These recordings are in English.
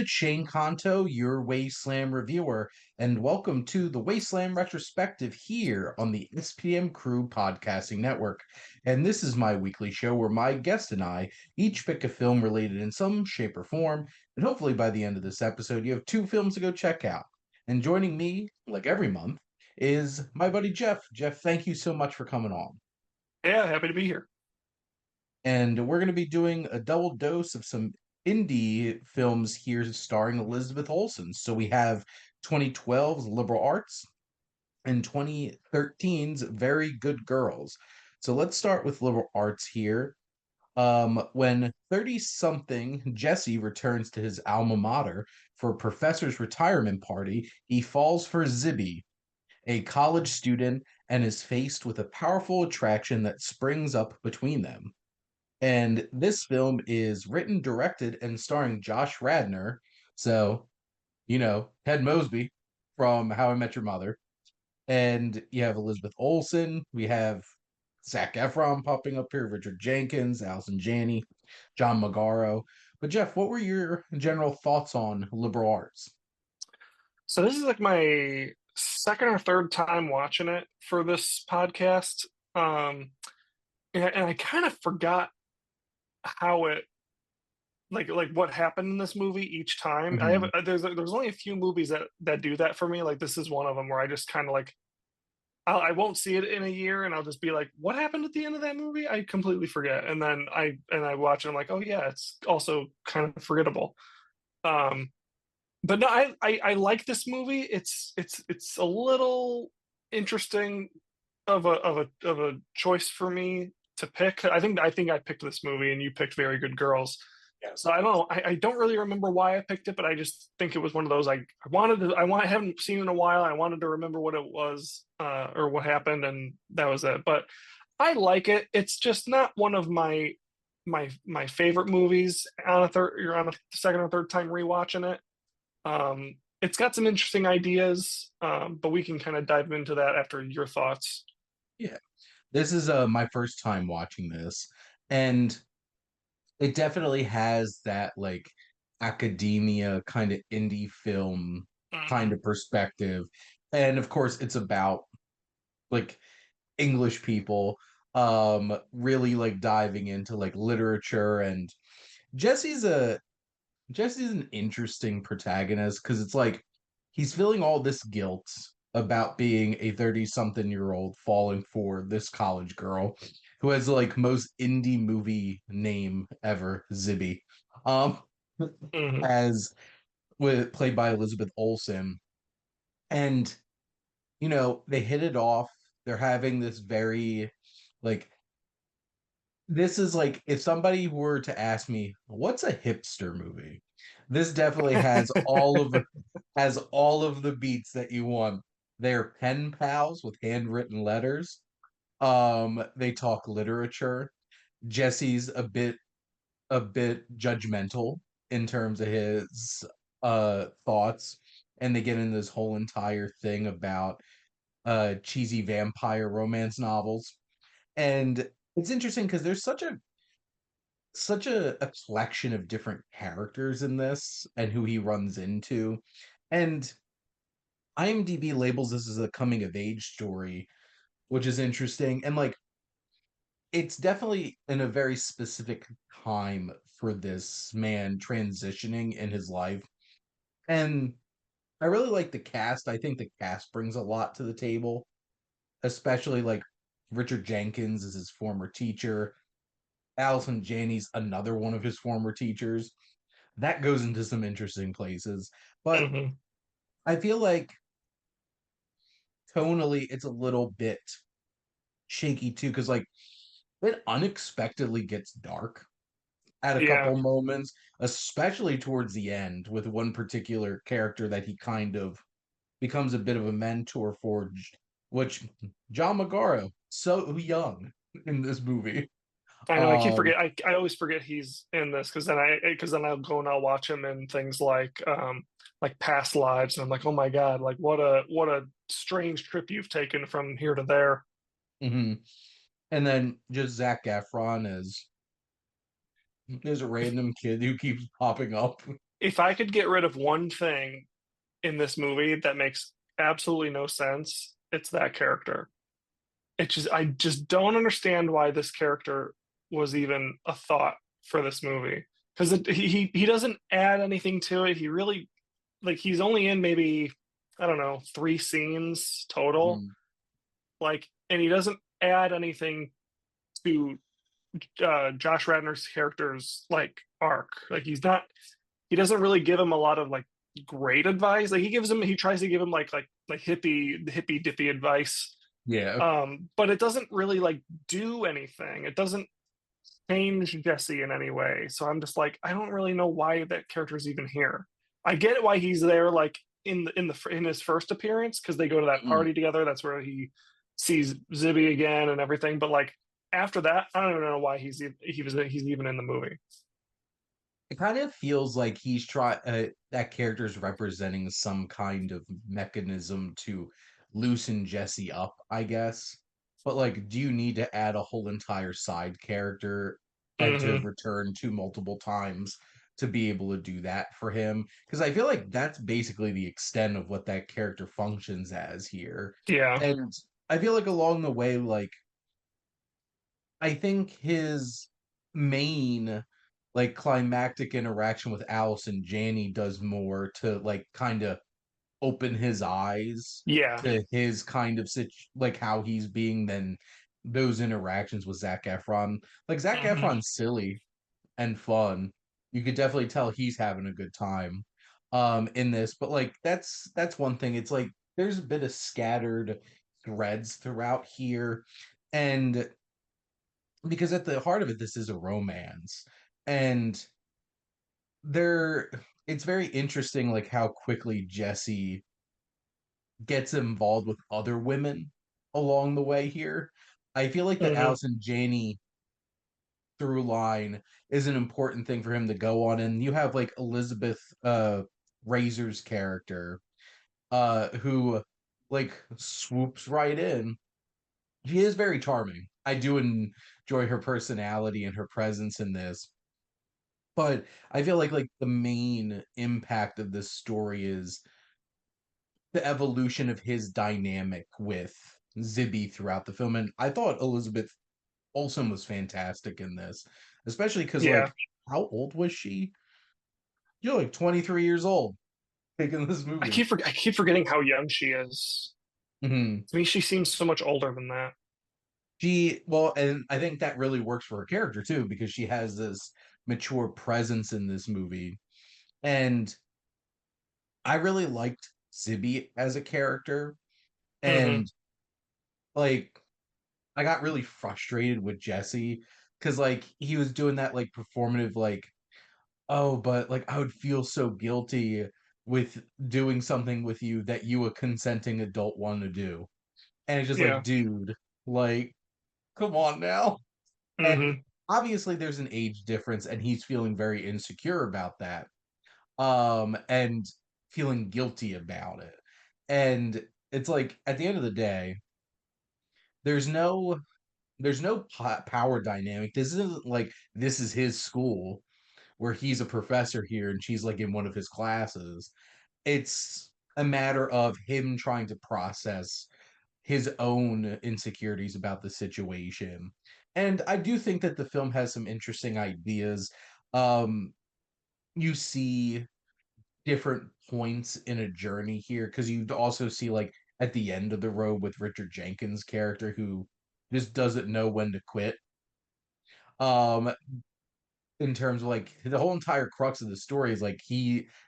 it's Shane Kanto, your Wasteland reviewer, and welcome to the Wasteland Retrospective here on the SPM Crew Podcasting Network. And this is my weekly show where my guest and I each pick a film related in some shape or form, and hopefully by the end of this episode, you have two films to go check out. And joining me, like every month, is my buddy Jeff. Jeff, thank you so much for coming on. Yeah, happy to be here. And we're going to be doing a double dose of some indie films here starring Elizabeth Olsen. So we have 2012's Liberal Arts and 2013's Very Good Girls. So let's start with Liberal Arts here. When 30-something Jesse returns to his alma mater for a professor's retirement party, he falls for Zibby, a college student, and is faced with a powerful attraction that springs up between them. And this film is written, directed, and starring Josh Radnor. So, Ted Mosby from How I Met Your Mother. And you have Elizabeth Olsen. We have Zac Efron popping up here, Richard Jenkins, Allison Janney, John Magaro. But Jeff, what were your general thoughts on liberal arts? So this is like my second or third time watching it for this podcast. And I kind of forgot how it like what happened in this movie each time. I have Mhm. there's only a few movies that do that for me. Like this is one of them where I just kind of like I won't see it in a year and I'll just be like, what happened at the end of that movie? I completely forget. And then I watch it, I'm like, oh yeah, it's also kind of forgettable. Um but no, I like this movie. It's a little interesting of a choice for me to pick. I think I picked this movie and you picked Very Good Girls. Yeah. So I don't know. I don't really remember why I picked it, but I just think it was one of those I haven't seen it in a while. I wanted to remember what it was or what happened, and that was it. But I like it. It's just not one of my favorite movies on a third you're on a second or third time rewatching it. It's got some interesting ideas, but we can kind of dive into that after your thoughts. Yeah. This is my first time watching this. And it definitely has that like academia kind of indie film kind Mhm. of perspective. And of course it's about like English people really like diving into like literature. And Jesse's a Jesse's an interesting protagonist because it's like he's feeling all this guilt about being a 30-something-year-old falling for this college girl who has like most indie movie name ever, Zibby. Um Mhm. as with played by Elizabeth Olsen. And they hit it off. They're having this very like this is like if somebody were to ask me what's a hipster movie, this definitely has all of the beats that you want. They're pen pals with handwritten letters. They talk literature. Jesse's a bit judgmental in terms of his thoughts, and they get in this whole entire thing about cheesy vampire romance novels. And it's interesting because there's such a collection of different characters in this and who he runs into. And IMDb labels this as a coming of age story, which is interesting. And like it's definitely in a very specific time for this man transitioning in his life. And I really like the cast. I think the cast brings a lot to the table, especially like Richard Jenkins is his former teacher. Allison Janney's another one of his former teachers. That goes into some interesting places. But Mhm. I feel like tonally it's a little bit shaky too, because like it unexpectedly gets dark at a Yeah. couple moments, especially towards the end with one particular character that he kind of becomes a bit of a mentor for, which John Magaro, so young in this movie. I know. I keep Um, forget. I always forget he's in this because then I'll go and I'll watch him in things like Past Lives, and I'm like, oh my god, like what a strange trip you've taken from here to there. mhm. And then just Zac Efron as a random kid who keeps popping up. if I could get rid of one thing in this movie that makes absolutely no sense, it's that character. I just don't understand why this character was even a thought for this movie, because he doesn't add anything to it. He really, like, he's only in maybe, I don't know, 3 scenes total, Mhm. like, and he doesn't add anything to Josh Radnor's character's like arc. Like, he doesn't really give him a lot of like great advice. Like, he tries to give him like hippy dippy advice, Yeah. but it doesn't really like do anything. It doesn't change Jesse in any way. So I'm just like, I don't really know why that character's even here. I get why he's there, like in his first appearance, because they go to that Mhm. party together. That's where he sees Zibby again and everything. But like after that, I don't even know why he's even in the movie. It kind of feels like that character's representing some kind of mechanism to loosen Jesse up, I guess. But like, do you need to add a whole entire side character and to Hmm. return to multiple times to be able to do that for him? Because I feel like that's basically the extent of what that character functions as here. Yeah. And I feel like along the way, like I think his main like climactic interaction with Alice and Janney does more to like kind of open his eyes Yeah. to his kind of like how he's being than those interactions with Zac Efron. Like Zac Hmm. Efron's silly and fun. You could definitely tell he's having a good time in this, but like that's one thing. It's like there's a bit of scattered threads throughout here and because at the heart of it this is a romance and there it's very interesting like how quickly Jesse gets involved with other women along the way here. I feel like that Hmm. Allison Janney through line is an important thing for him to go on, and you have like Elizabeth Razor's character who like swoops right in. She is very charming. I do enjoy her personality and her presence in this. But I feel like the main impact of this story is the evolution of his dynamic with Zibby throughout the film. And I thought Elizabeth Olsen was fantastic in this, especially because Yeah. like how old was she? You're like 23 years old making this movie. I keep forgetting how young she is. Mhm. To me, she seems so much older than that. And I think that really works for her character too, because she has this mature presence in this movie. And I really liked Zibby as a character. Hmm. And like I got really frustrated with Jesse because like he was doing that like performative like oh but like I would feel so guilty with doing something with you that you a consenting adult want to do and it's just like Yeah. dude like come on now and Hmm. obviously there's an age difference and he's feeling very insecure about that and feeling guilty about it and it's like at the end of the day there's no power dynamic. This isn't like this is his school where he's a professor here and she's like in one of his classes. It's a matter of him trying to process his own insecurities about the situation. And I do think that the film has some interesting ideas. Um, you see different points in a journey here because you also see like at the end of the road with Richard Jenkins' character who just doesn't know when to quit um in terms of like the whole entire crux of the story is like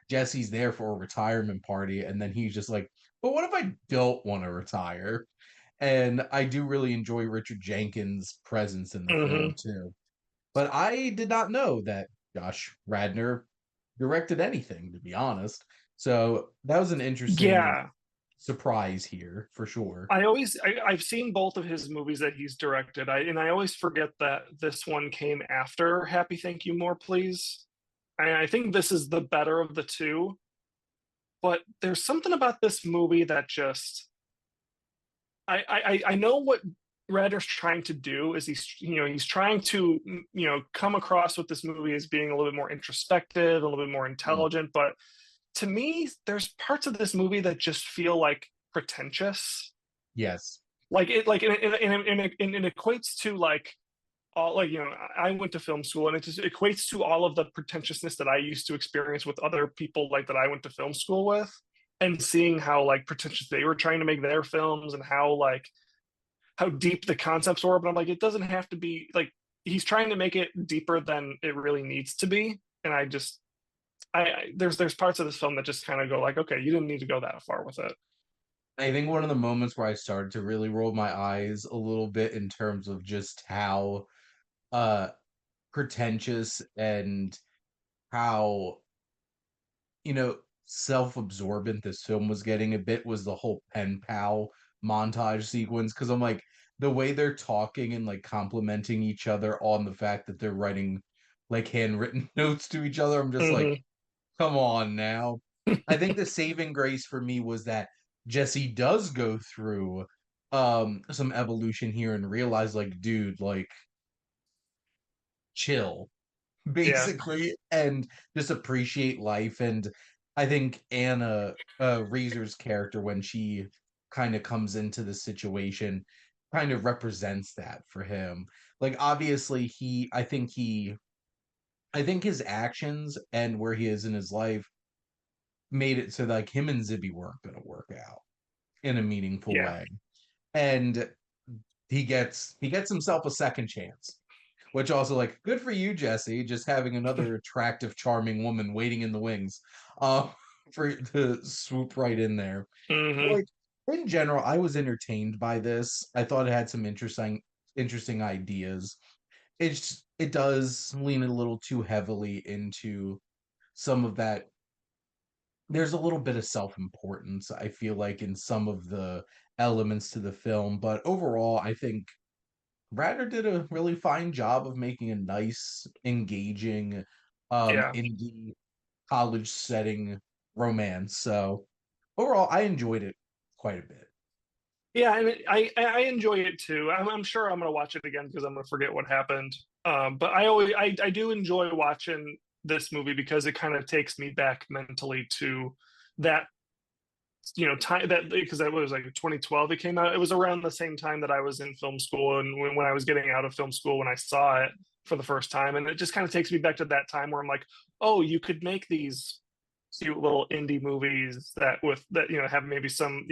Jesse's there for a retirement party and then he's just like but what if I don't want to retire and I do really enjoy Richard Jenkins presence in the film Hmm. too but I did not know that Josh Radnor directed anything to be honest so that was an interesting Yeah. surprise here for sure. I've seen both of his movies that he's directed. I always forget that this one came after Happy Thank You More Please. I think this is the better of the two, but there's something about this movie that just I know what Ratner's trying to do is he's trying to come across with this movie as being a little bit more introspective, a little bit more Mm. intelligent. But to me, there's parts of this movie that just feel like pretentious. Yes. Like it equates to like all like I went to film school, and it just equates to all of the pretentiousness that I used to experience with other people like that I went to film school with, and seeing how like pretentious they were trying to make their films, and how deep the concepts were. But I'm like, it doesn't have to be like, he's trying to make it deeper than it really needs to be. And I just there's parts of this film that just kind of go like, okay, you didn't need to go that far with it. I think one of the moments where I started to really roll my eyes a little bit in terms of just how uh pretentious and how, self-absorbent this film was getting a bit was the whole pen pal montage sequence. Because I'm like, the way they're talking and like complimenting each other on the fact that they're writing like handwritten notes to each other, I'm just like, Mm-hmm. come on now. I think the saving grace for me was that Jesse does go through some evolution here and realize like, dude, like, chill, Yeah. basically, and just appreciate life. And I think Anna, Razor's character, when she kind of comes into the situation, kind of represents that for him. Like, obviously, I think his actions and where he is in his life made it so like him and Zibby weren't going to work out in a meaningful Yeah. way. And he gets himself a second chance, which also like good for you, Jesse, just having another attractive, charming woman waiting in the wings, uh, for to swoop right in there. But Mm-hmm. like in general, I was entertained by this. I thought it had some interesting ideas. It does lean a little too heavily into some of that. There's a little bit of self-importance, I feel like, in some of the elements to the film, but overall, I think Radner did a really fine job of making a nice, engaging, Yeah. indie college setting romance. So overall, I enjoyed it quite a bit. Yeah, and I enjoy it too. I'm sure I'm gonna watch it again because I'm gonna forget what happened. But I do enjoy watching this movie because it kind of takes me back mentally to that time, that because that was like 2012 it came out. It was around the same time that I was in film school, and when I was getting out of film school when I saw it for the first time. And it just kind of takes me back to that time where I'm like, oh, you could make these cute little indie movies that with that have maybe some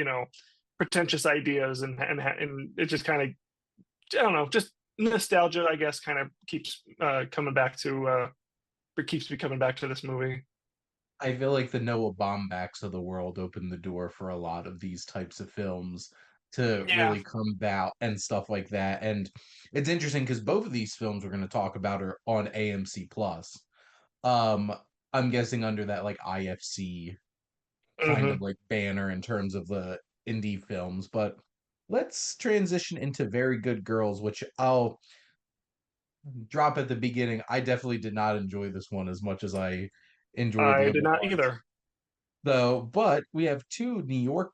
pretentious ideas, and it just kind of, I don't know, just nostalgia, I guess, kind of keeps coming back to it keeps me coming back to this movie. I feel like the Noah Baumbachs of the world opened the door for a lot of these types of films to Yeah. really come about and stuff like that. And it's interesting because both of these films we're going to talk about are on AMC Plus. Um, I'm guessing under that like IFC kind of Hmm. like banner in terms of the indie films. But let's transition into Very Good Girls, which I'll drop at the beginning. I definitely did not enjoy this one as much as I enjoyed I did Liberal not Arts, either. though. But we have two New York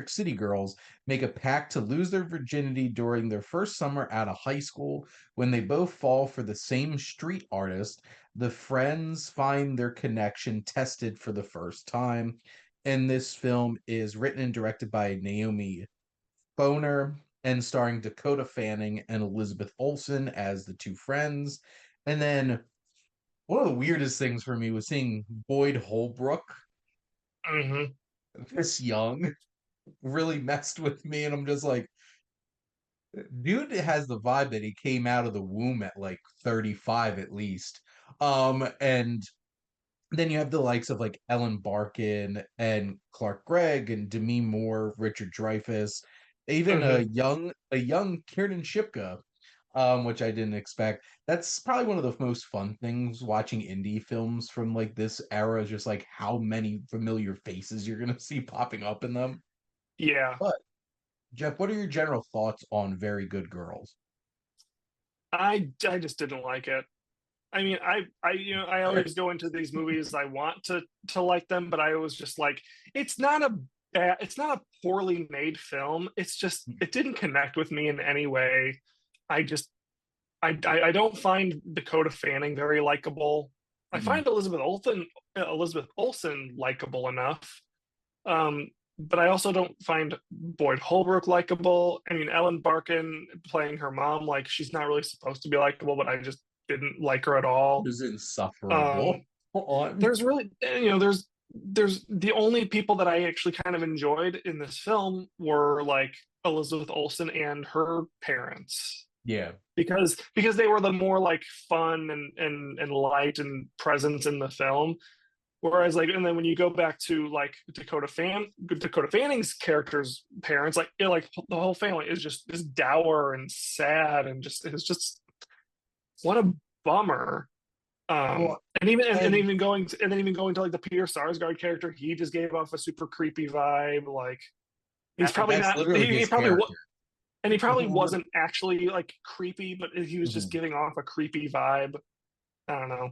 City girls make a pact to lose their virginity during their first summer out of high school. When they both fall for the same street artist, the friends find their connection tested for the first time. And this film is written and directed by Naomi Boner and starring Dakota Fanning and Elizabeth Olsen as the two friends. And then one of the weirdest things for me was seeing Boyd Holbrook Hmm. this young really messed with me. And I'm just like, dude has the vibe that he came out of the womb at like 35 at least. And then you have the likes of like Ellen Barkin and Clark Gregg and Demi Moore, Richard Dreyfuss, even Hmm. a young Kiernan Shipka, which I didn't expect. That's probably one of the most fun things watching indie films from like this era, is just like how many familiar faces you're gonna see popping up in them. Yeah. But Jeff, what are your general thoughts on Very Good Girls? I just didn't like it. I mean, I always go into these movies, I want to like them, but I was just like, it's not a it's not a poorly made film. It's just it didn't connect with me in any way. I just I don't find Dakota Fanning very likable. I Mm-mm. find Elizabeth Olsen likable enough. But I also don't find Boyd Holbrook likable. I mean, Ellen Barkin playing her mom, like she's not really supposed to be likable, but I just didn't like her at It all. was insufferable. Um, On. there's really, there's the only people that I actually kind of enjoyed in this film were like Elizabeth Olsen and her parents Yeah. because they were the more like fun and light and presence in the film. Whereas like, and then when you go back to like Dakota Fanning's character's parents, like like the whole family is just dour and sad and just it's just what a bummer. Well, And and even going to like the Peter Sarsgaard character, he just gave off a super creepy vibe. Like he's probably that's not. literally He his probably character. and he probably wasn't actually like creepy, but he was just Mhm. giving off a creepy vibe. I don't know.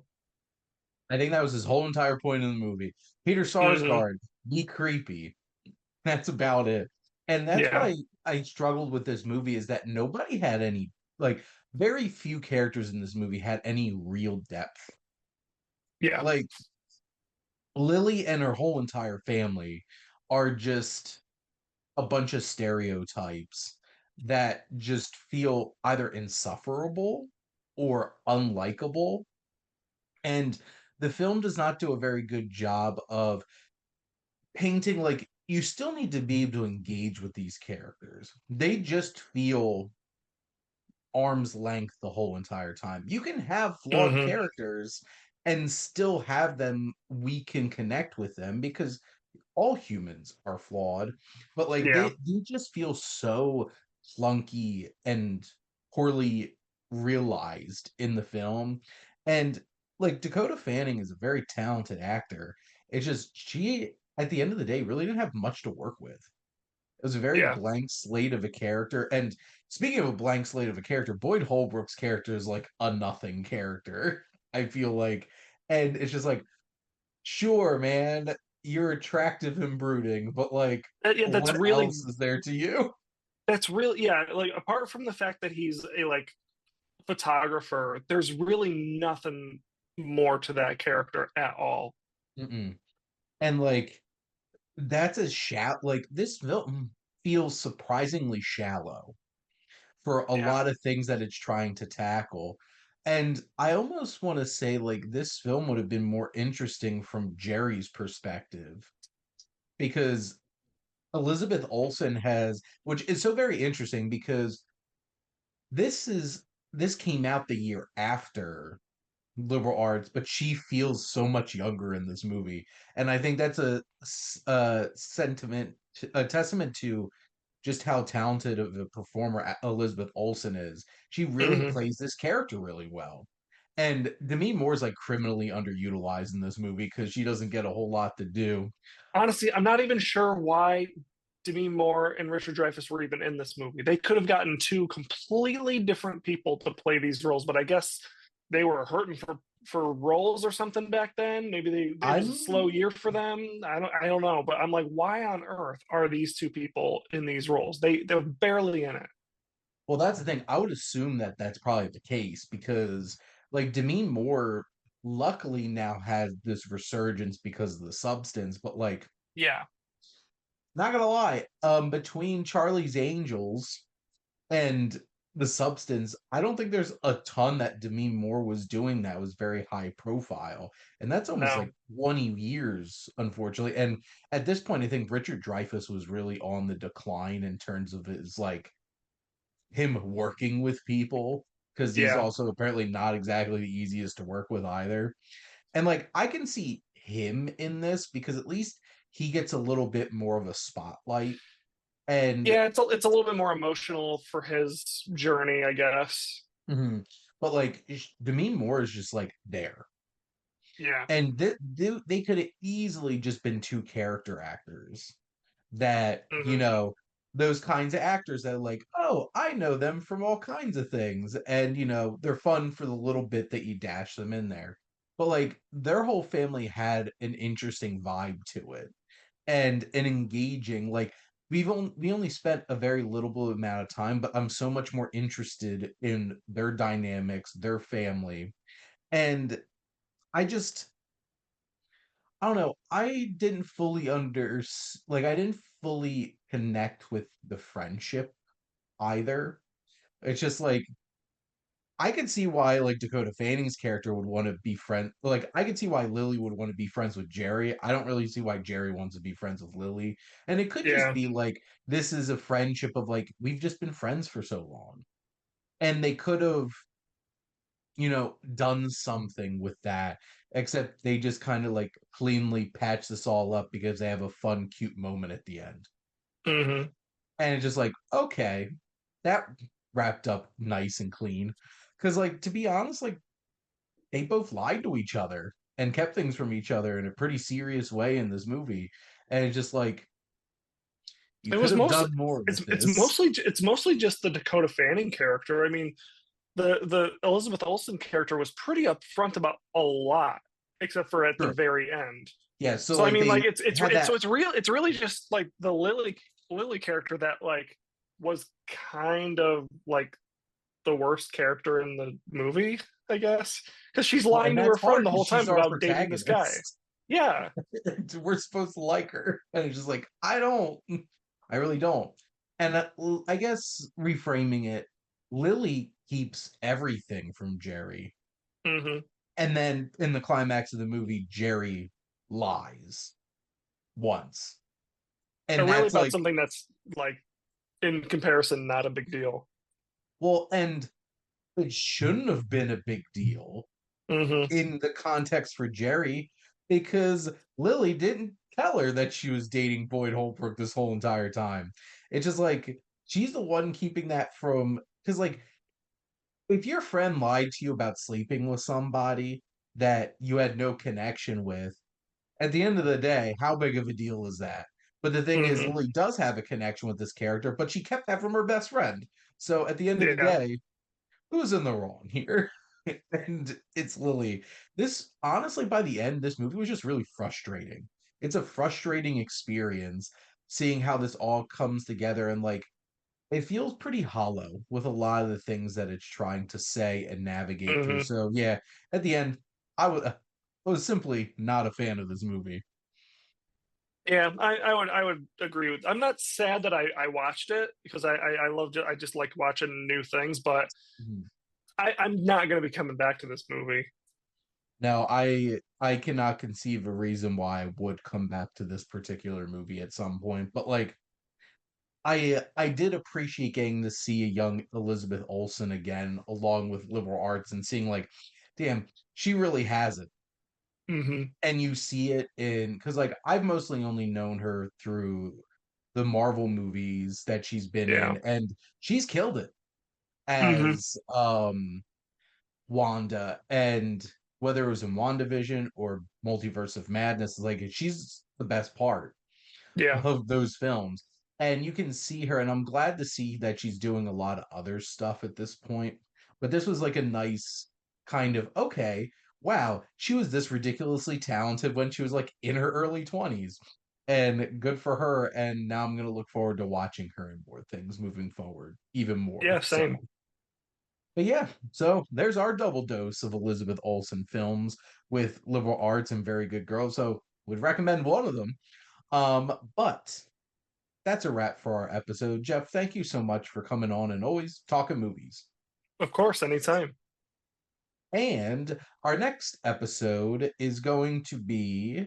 I think that was his whole entire point in the movie. Peter Hmm. Sarsgaard, be creepy. That's about it. And that's what Yeah, I struggled with this movie is that nobody had any like very few characters in this movie had any real depth. yeah, Like Lily and her whole entire family are just a bunch of stereotypes that just feel either insufferable or unlikable. And the film does not do a very good job of painting like you still need to be able to engage with these characters. They just feel arm's length the whole entire time. You can have flawed hmm characters and still have them we can connect with them because all humans are flawed, but like yeah, they just feel so clunky and poorly realized in the film. And like Dakota Fanning is a very talented actor. It's just she at the end of the day really didn't have much to work with. It was a very yeah, blank slate of a character. And speaking of a blank slate of a character, Boyd Holbrook's character is like a nothing character, I feel like. And it's just like, sure, man, you're attractive and brooding, but like, Yeah. what else is there to you? That's really yeah. Like apart from the fact that he's a like photographer, there's really nothing more to that character at all. Mm-mm. And like, that's a shallow, like, this film feels surprisingly shallow for a Yeah, lot of things that it's trying to tackle. And I almost want to say, like, this film would have been more interesting from Jerry's perspective because Elizabeth Olsen has, which is so very interesting because this is this came out the year after liberal arts, but she feels so much younger in this movie, and I think that's a sentiment, a testament to just how talented of a performer Elizabeth Olsen is. She really hmm plays this character really well. And Demi Moore is like criminally underutilized in this movie because she doesn't get a whole lot to do. honestly, I'm not even sure why Demi Moore and Richard Dreyfuss were even in this movie. They could have gotten two completely different people to play these roles, but I guess they were hurting for roles or something back then. Maybe it was a slow I'm year for them. I don't know, but I'm like, why on earth are these two people in these roles? They're barely in it. Well, that's the thing. I would assume that that's probably the case because, like, Demi Moore, luckily now has this resurgence because of the substance. But like, Yeah, not gonna lie, between Charlie's Angels and the substance, I don't think there's a ton that Demi Moore was doing that was very high profile, and that's almost no, like 20 years, unfortunately. And at this point, I think Richard Dreyfuss was really on the decline in terms of his like him working with people because he's yeah, also apparently not exactly the easiest to work with either. And like I can see him in this because at least he gets a little bit more of a spotlight. And yeah. It's a little bit more emotional for his journey, I guess. mhm, but like Demi Moore is just like there. Yeah. And they could have easily just been two character actors that, you Hmm. know, those kinds of actors that are like, oh, I know them from all kinds of things. And, you know, they're fun for the little bit that you dash them in there. But like their whole family had an interesting vibe to it. and engaging. Like we only spent a very little bit amount of time, but I'm so much more interested in their dynamics, their family. And I just I don't know. I didn't fully like I didn't fully connect with the friendship either. It's just like I could see why like Dakota Fanning's character would want to be friend like I could see why Lily would want to be friends with Jerry. I don't really see why Jerry wants to be friends with Lily. And it could just Yeah. be like this is a friendship of like we've just been friends for so long. And they could have, done something with that, except they just kind of like cleanly patch this all up because they have a fun, cute moment at the end. Hmm. And it's just like, okay, that wrapped up nice and clean. Because, like, to be honest, like, they both lied to each other and kept things from each other in a pretty serious way in this movie. And it's just like, you It could was have mostly done more with it's this. mostly just the Dakota Fanning character. I mean, the Elizabeth Olsen character was pretty upfront about a lot, except for at the Sure. very end. Yeah. So, So I like, mean, they like had that. it's really just like the Lily character that like was kind of like the worst character in the movie, I guess, because she's Well, and lying to her that's friend hard the because whole she's time our about dating this guy. protagonist. Yeah. We're supposed to like her. And it's just like, I don't. I really don't. And I guess reframing it, Lily keeps everything from Jerry. Hmm. And then in the climax of the movie, Jerry lies once. But And really that's about like, something that's like in comparison not a big deal. well, and it shouldn't have been a big deal Hmm. in the context for Jerry because Lily didn't tell her that she was dating Boyd Holbrook this whole entire time. It's just like she's the one keeping that from because like if your friend lied to you about sleeping with somebody that you had no connection with, at the end of the day, how big of a deal is that? But the thing is, Hmm. Lily does have a connection with this character, but she kept that from her best friend. So at the end of the Yeah. day, who's in the wrong here? And it's Lily. This honestly, by the end, this movie was just really frustrating. It's a frustrating experience seeing how this all comes together and like it feels pretty hollow with a lot of the things that it's trying to say and navigate through. Hmm. So yeah, at the end, I was simply not a fan of this movie. Yeah, I would agree with. I'm not sad that I watched it because I loved it. I just like watching new things, but Mhm. I'm not going to be coming back to this movie. Now, I cannot conceive a reason why I would come back to this particular movie at some point, but like I did appreciate getting to see a young Elizabeth Olsen again, along with liberal arts, and seeing like, damn, she really has it. Hmm. And you see it in because like I've mostly only known her through the Marvel movies that she's been Yeah. in, and she's killed it Hmm. as Wanda, and whether it was in WandaVision or Multiverse of Madness, like she's the best part Yeah. of those films. And you can see her, and I'm glad to see that she's doing a lot of other stuff at this point. But this was like a nice kind of okay, wow, she was this ridiculously talented when she was like in her early 20s. And good for her. And now I'm going to look forward to watching her in more things moving forward, even more Yeah. so. Same. But yeah, so there's our double dose of Elizabeth Olsen films with liberal arts and very good girls. So would recommend one of them. But that's a wrap for our episode. Jeff, thank you so much for coming on and always talking movies. Of course, anytime. And our next episode is going to be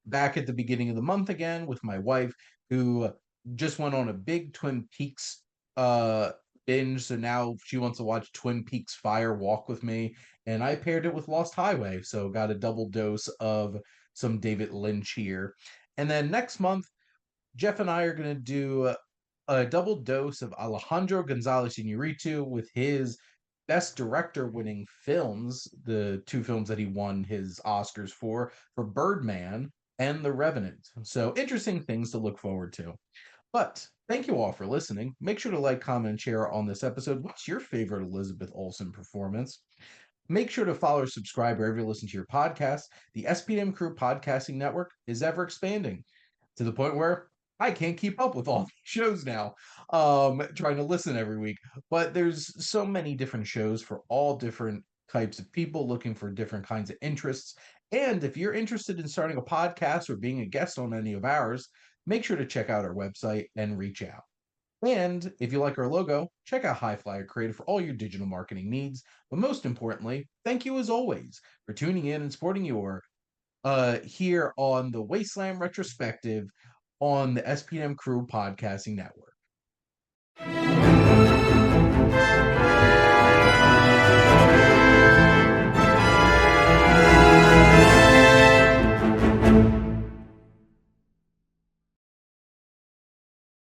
back at the beginning of the month again with my wife, who just went on a big Twin Peaks uh binge. So now she wants to watch Twin Peaks Fire Walk with me. And I paired it with Lost Highway. So got a double dose of some David Lynch here. And then next month, Jeff and I are going to do a double dose of Alejandro Gonzalez Iñárritu with his Best Director winning films, the two films that he won his Oscars for Birdman and The Revenant. So interesting things to look forward to. But thank you all for listening. Make sure to like, comment, and share on this episode. What's your favorite Elizabeth Olsen performance? Make sure to follow or subscribe wherever you listen to your podcast. The SPM Crew Podcasting Network is ever expanding. to the point where I can't keep up with all these shows now, trying to listen every week. But there's so many different shows for all different types of people looking for different kinds of interests. And if you're interested in starting a podcast or being a guest on any of ours, make sure to check out our website and reach out. And if you like our logo, check out High Flyer Creative for all your digital marketing needs. But most importantly, thank you as always for tuning in and supporting your here on the Wasteland Retrospective on the SPM Crew Podcasting Network.